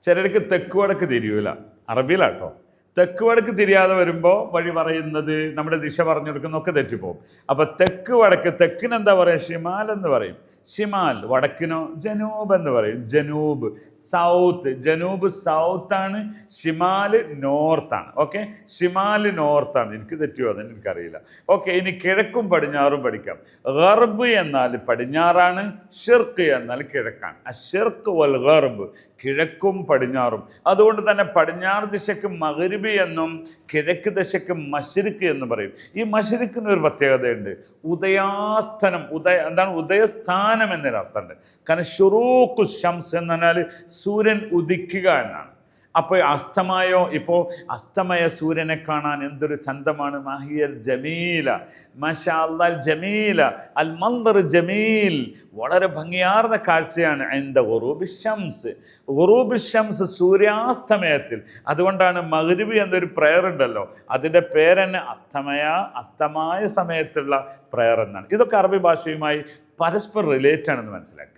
ചിലർക്ക് തെക്ക് വടക്ക് തിരിയൂല, അറബിയിലാട്ടോ. തെക്ക് വടക്ക് തിരിയാതെ വരുമ്പോൾ വഴി പറയുന്നത് നമ്മുടെ ദിശ പറഞ്ഞു കൊടുക്കുന്നൊക്കെ തെറ്റിപ്പോവും. അപ്പം തെക്ക് വടക്ക്, തെക്കിന് എന്താ പറയുക? ഷിമാൽ എന്ന് പറയും. ഷിമാൽ. വടക്കിനോ ജനൂബ് എന്ന് പറയും. Janoub, south. ജനൂബ് സൗത്താണ്, ഷിമാല് നോർത്താണ്. ഓക്കെ, ഷിമാല് നോർത്താണ്. എനിക്ക് തെറ്റിയോ അതെന്ന് എനിക്കറിയില്ല. ഓക്കെ, ഇനി കിഴക്കും പടിഞ്ഞാറും പഠിക്കാം. ഗർബ് എന്നാൽ പടിഞ്ഞാറാണ്, ഷിർക്ക് എന്നാൽ കിഴക്കാണ്. അഷിർക്ക് വൽ ഗർബ്, കിഴക്കും പടിഞ്ഞാറും. അതുകൊണ്ട് തന്നെ പടിഞ്ഞാറ് ദിശയ്ക്ക് മഗ്രിബി എന്നും കിഴക്ക് ദിശയ്ക്ക് മശ്രിക്ക് എന്നും പറയും. ഈ മശ്രിക്കിന് ഒരു പ്രത്യേകതയുണ്ട്. ഉദയാസ്തനം, എന്താണ് ഉദയസ്ഥാനം എന്നൊരർത്ഥമുണ്ട്. കാരണം ഷുറൂഖു ശംസ് എന്ന് പറഞ്ഞാൽ സൂര്യൻ ഉദിക്കുക എന്നാണ്. അപ്പോൾ അസ്തമയോ, ഇപ്പോൾ അസ്തമയ സൂര്യനെ കാണാൻ എന്തൊരു ചന്തമാണ്. മാഹിയൽ ജമീല, മാഷാ അല്ലാഹ് ജമീല, അൽ മന്ദർ ജമീൽ, വളരെ ഭംഗിയാർന്ന കാഴ്ചയാണ്. എൻ്റെ ഗുറൂബി ഷംസ്, ഗുറൂബി ഷംസ് സൂര്യാസ്തമയത്തിൽ. അതുകൊണ്ടാണ് മഗ്രിബ് എന്നൊരു പ്രയർ ഉണ്ടല്ലോ, അതിൻ്റെ പേരെന്നെ അസ്തമായ സമയത്തുള്ള പ്രയർ എന്നാണ്. ഇതൊക്കെ അറബി ഭാഷയുമായി പരസ്പരം റിലേറ്റ് ആണെന്ന് മനസ്സിലാക്കുക.